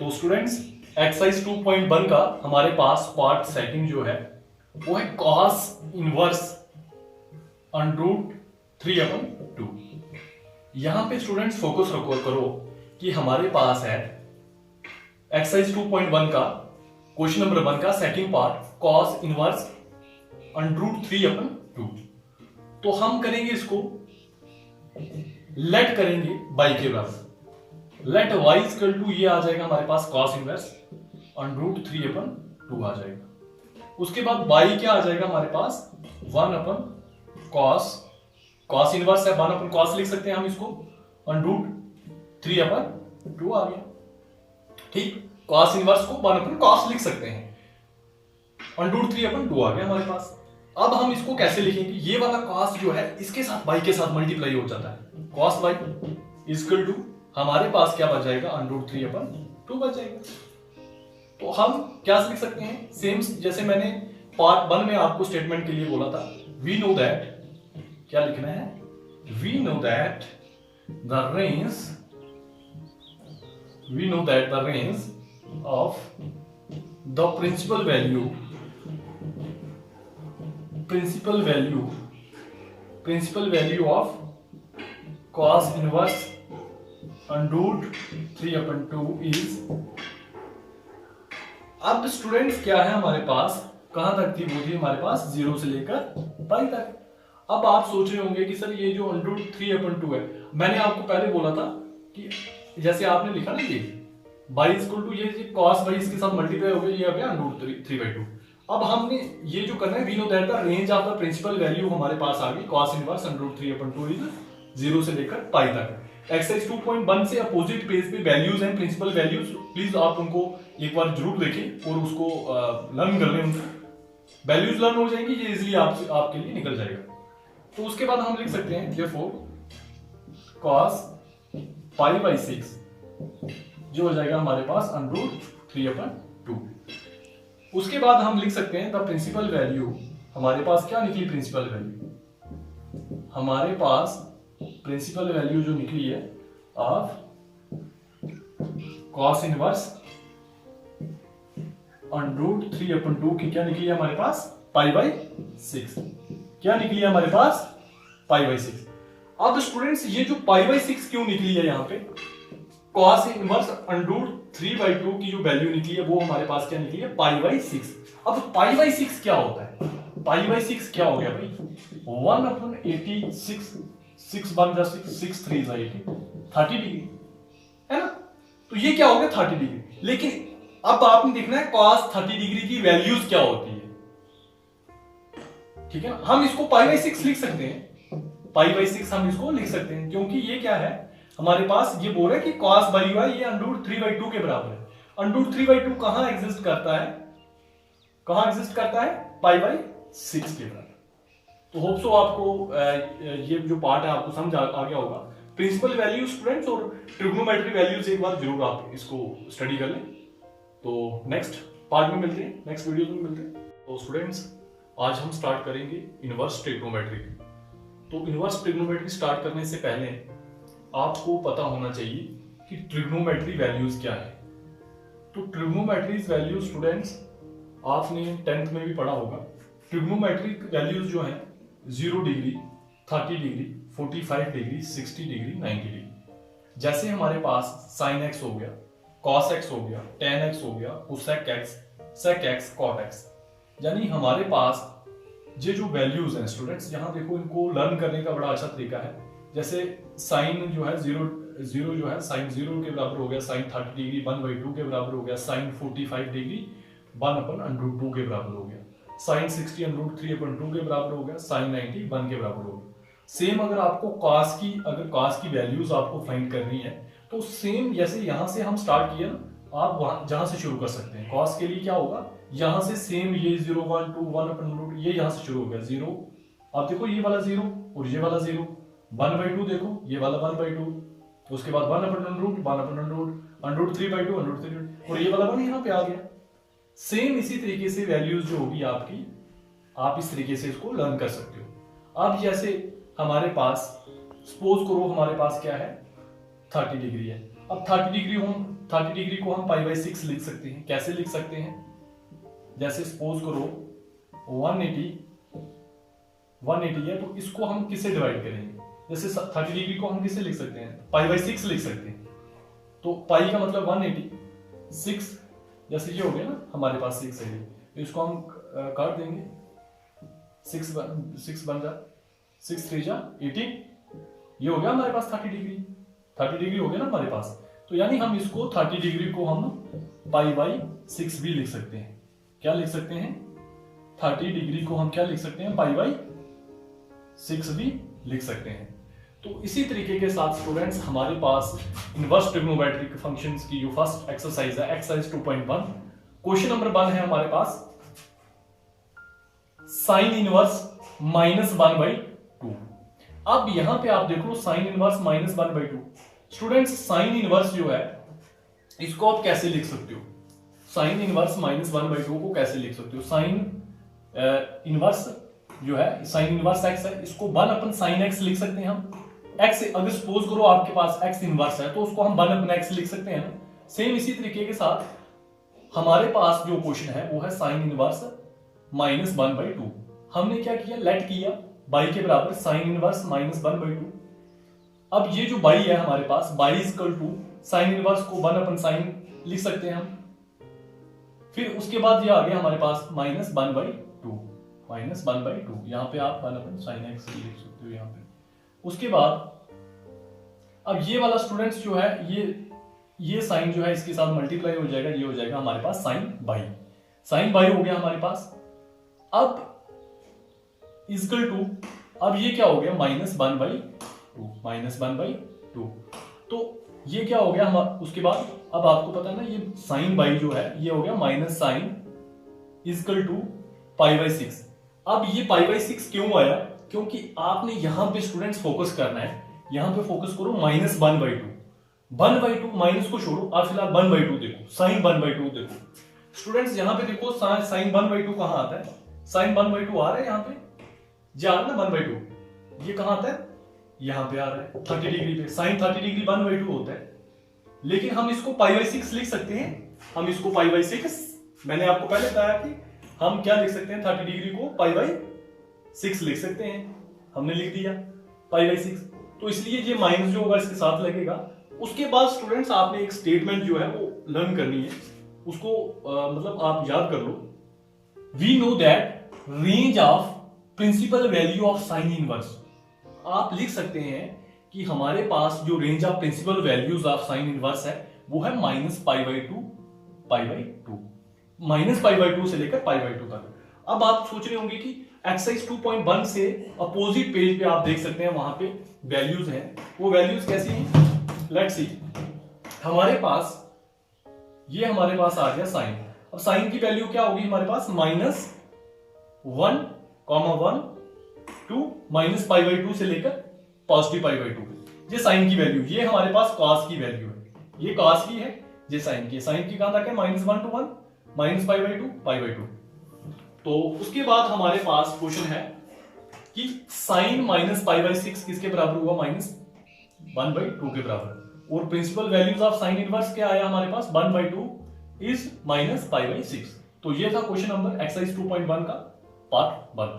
तो students exercise 2.1 का हमारे पास पार्ट सेकंड जो है वो है cos इनवर्स √3/2। यहां पे स्टूडेंट्स फोकस करो कि हमारे पास है एक्सरसाइज 2.1 का क्वेश्चन नंबर 1 का सेकंड पार्ट cos इनवर्स √3/2। तो हम करेंगे इसको लेट करेंगे बाई के बराबर। लेट y इक्वल टू ये आ जाएगा हमारे पास cos इनवर्स √3/2 आ जाएगा। उसके बाद y क्या आ जाएगा हमारे पास 1/cos। cos इनवर्स है 1/cos लिख सकते हैं हम इसको √3/2 आ गया। ठीक, cos इनवर्स को 1/cos लिख सकते हैं, √3/2 आ गया हमारे पास। अब हम इसको कैसे लिखेंगे? ये वाला cos जो है इसके साथ y के साथ मल्टीप्लाई हो जाता है। cos y इक्वल टू हमारे पास क्या बच जाएगा √3/2 बच जाएगा। तो हम क्या लिख सकते हैं? सेम जैसे मैंने पार्ट 1 में आपको स्टेटमेंट के लिए बोला था, वी नो दैट, क्या लिखना है? We know that the range of the principal value of cos inverse √3/2 is. अब स्टूडेंट्स क्या है हमारे पास, कहां तक थी? वो थी हमारे पास 0 से लेकर पाई तक। अब आप सोच रहे होंगे कि सर ये जो √3/2 है, मैंने आपको पहले बोला था कि जैसे आपने लिखा ना ये y इक्वल टू ये cos y इसके साथ मल्टीप्लाई हो गया, ये आ गया √3/2। अब हमने ये जो करना है, we know that the range of the principal value हमारे पास आ गई cos इनवर्स √3/2 इज 0 से लेकर पाई तक। एक्सरसाइज 2.1 से अपोजिट पेज पे वैल्यूज हैं, प्रिंसिपल वैल्यूज, प्लीज आप उनको एक बार जरूर देखें और उसको लर्न कर लें। उनको वैल्यूज लर्न हो जाएंगी, ये इजीली आपके लिए निकल जाएगा। तो उसके बाद हम लिख सकते हैं therefore cos π/6 जो हो जाएगा हमारे पास √3/2। उसके बाद हम लिख सकते हैं द प्रिंसिपल वैल्यू, हमारे पास क्या निकली? प्रिंसिपल वैल्यू हमारे पास प्रिंसिपल वैल्यू जो निकली है ऑफ cos इनवर्स √3/2 की क्या निकली है हमारे पास? π/6। क्या निकली है हमारे पास? π/6। अब स्टूडेंट्स ये जो π/6 क्यों निकली है यहाँ पे? cos इनवर्स √3/2 की जो वैल्यू निकली है वो हमारे पास क्या निकली है? π/6। अब π/6 क्या होता है? π/6 क्या हो गया भाई? 1/86, 6 1 जा 6, 6 3 जा 80, 30 डिग्री है ना? तो ये क्या हो गया? 30 डिग्री। लेकिन अब आपने देखना है cos 30 डिग्री की वैल्यूज क्या होती है। ठीक है ना, हम इसको π/6 लिख सकते हैं, π/6 हम इसको लिख सकते हैं, क्योंकि ये क्या है हमारे पास, ये बोल रहा है कि cos y ये √3/2 के बराबर है। √3/2 कहां एग्जिस्ट करता है? कहां एग्जिस्ट करता है? π/6 के बराबर। तो होप सो आपको ये जो पार्ट है आपको समझ आ गया होगा। प्रिंसिपल वैल्यू स्टूडेंट्स और ट्रिग्नोमेट्री वैल्यूज एक बार जरूर आप इसको स्टडी कर लें। तो नेक्स्ट पार्ट में मिलते हैं, नेक्स्ट वीडियो में मिलते हैं। तो स्टूडेंट्स आज हम स्टार्ट करेंगे इनवर्स ट्रिग्नोमेट्री। तो इनवर्स ट्रिग्नोमेट्री स्टार्ट करने से पहले आपको पता होना चाहिए कि ट्रिग्नोमेट्री वैल्यूज क्या है। तो ट्रिग्नोमेट्री वैल्यू स्टूडेंट्स आपने 10th में भी पढ़ा होगा। ट्रिग्नोमेट्री वैल्यूज जो हैं 0 degree, 30 degree, 45 degree, 60 degree, 90 degree. जैसे हमारे पास sin x हो गया, cos x हो गया, tan x हो गया, cosec x, sec x, cot x, यानी हमारे पास ये जो वैल्यूज हैं स्टूडेंट्स, यहाँ देखो इनको लर्न करने का बड़ा अच्छा तरीका है। जैसे sin जो है 0 जो है sin 0 के बराबर हो गया, sin 30 डिग्री 1/2 के बराबर हो गया, sin 45 डिग्री 1/√2 के बराबर हो गया, sin 60 √3/2 के बराबर हो गया, sin 90 1 के बराबर हो गया। सेम अगर आपको cos की वैल्यूज आपको फाइंड करनी है तो सेम जैसे यहां से हम स्टार्ट किया, आप वहां जहां से शुरू कर सकते हैं। cos के लिए क्या होगा, यहां से सेम ये 0 1 2 1/√, ये यहां से शुरू हो गया 0, आप देखो ये वाला 0 और ये वाला 0, 1/2 देखो ये वाला 1/2, उसके बाद 1/√, 1/√3/2, और ये वाला 1 यहाँ पे आ गया। सेम इसी तरीके से वैल्यूज जो होगी आपकी, आप इस तरीके से इसको लर्न कर सकते हो। अब जैसे हमारे पास सपोज करो हमारे पास क्या है 30 डिग्री है। अब 30 डिग्री को हम पाई बाई 6 लिख सकते हैं। कैसे लिख सकते हैं? जैसे सपोज करो 180 है, तो इसको हम किससे डिवाइड करेंगे? जैसे 30 डिग्री को हम किससे लिख सकते हैं? पाई बाई 6 लिख सकते हैं। तो पाई का मतलब 180, 6 जैसे ये हो गया ना हमारे पास 6 है, तो इसको हम काट देंगे, 6 बन जा, 6 3 जा 18, ये हो गया हमारे पास 30 डिग्री हो गया ना हमारे पास। तो यानी हम इसको 30 डिग्री को हम पाई बाई 6 भी लिख सकते हैं। क्या लिख सकते हैं? 30 डिग्री को हम क्या लिख सकते हैं? पाई बाई 6 भी लिख सकते हैं। तो इसी तरीके के साथ स्टूडेंट्स हमारे पास इनवर्स ट्रिग्नोमेट्रिक फंक्शंस की जो फर्स्ट एक्सरसाइज है, एक्सरसाइज 2.1, क्वेश्चन नंबर 1 है हमारे पास साइन इनवर्स -1/2। अब यहां पे आप देख लो sine inverse -1/2। Students sine inverse जो है इसको आप कैसे लिख सकते हो? साइन इनवर्स -1/2 को कैसे लिख सकते हो? साइन इनवर्स जो है, साइन इनवर्स x है, इसको 1/sin x लिख सकते हैं हम। x अगर सपोज करो आपके पास x इनवर्स है तो उसको हम 1/x लिख सकते हैं ना। सेम इसी तरीके के साथ हमारे पास जो क्वेश्चन है वो है साइन इनवर्स -1/2। हमने क्या किया? लेट किया बाई के बराबर साइन इनवर्स -1/2। अब ये जो बाई है हमारे पास, y equal to sine inverse को 1/sin लिख सकते हैं हम। फिर उसके बाद ये आ गया हमारे पास -1/2, यहाँ पे आप 1/sin x लिख सकते हो यहाँ पे। उसके बाद अब ये वाला स्टूडेंट्स जो है ये साइन जो है इसके साथ मल्टीप्लाई हो जाएगा, ये हो जाएगा हमारे पास साइन बाई हो गया हमारे पास। अब इक्वल टू, अब ये क्या हो गया? -1/2। तो ये क्या हो गया हम उसके बाद, अब आपको पता है ना ये साइन बाई जो है ये हो गया -sin equal to pi by 6। अब ये पाई बाई 6 क्यों आया? क्योंकि आपने यहां पे स्टूडेंट्स फोकस करना है, यहां पे फोकस करो -1/2 माइनस को छोड़ो, आप फिलहाल 1/2 देखो, साइन 1/2 देखो। स्टूडेंट्स यहां पे देखो साइन 1/2 कहां आता है? साइन 1/2 आ रहा है यहाँ पे, जी आ रहा है ना 1/2, ये कहां आता है? यहां पे आ रहा है 30 डिग्री पे। साइन 30 डिग्री 1/2 होता है, लेकिन हम इसको पाई बाई 6 लिख सकते हैं। हम इसको पाई बाई 6, मैंने आपको पहले बताया कि हम क्या लिख सकते हैं? 30 डिग्री को पाई बाई 6 लिख सकते हैं। हमने लिख दिया पाई बाई 6, तो इसलिए ये माइनस जो होगा इसके साथ लगेगा। उसके बाद स्टूडेंट्स आपने एक स्टेटमेंट जो है वो लर्न करनी है, उसको मतलब आप याद कर लो। We know that range of principal value of sine inverse. आप लिख सकते हैं कि हमारे पास जो range of principal values of sine inverse है वो है -π/2 -π/2 से लेकर π/2 तक। अब आप सोच रहे होंगे कि एक्सरसाइज 2.1 से अपोजिट पेज पे आप देख सकते हैं, वहां पे वैल्यूज हैं। वो वैल्यूज कैसी हैं? लेट्स सी, हमारे पास आ गया साइन। अब साइन की वैल्यू क्या होगी हमारे पास? -1, 1 टू -π/2 से लेकर +π/2। ये साइन की वैल्यू, ये हमारे पास कॉस की वैल्यू है, ये कॉस की है, ये साइन की है। साइन की कहां तक है? -1 to 1, -π/2 तो उसके बाद हमारे पास क्वेश्चन है कि साइन -π/6 किसके बराबर हुआ? -1/2 के बराबर। और principal values of sine inverse क्या आया हमारे पास? 1/2 इज -π/6। तो ये था क्वेश्चन नंबर एक्सरसाइज 2.1 का पार्ट 1।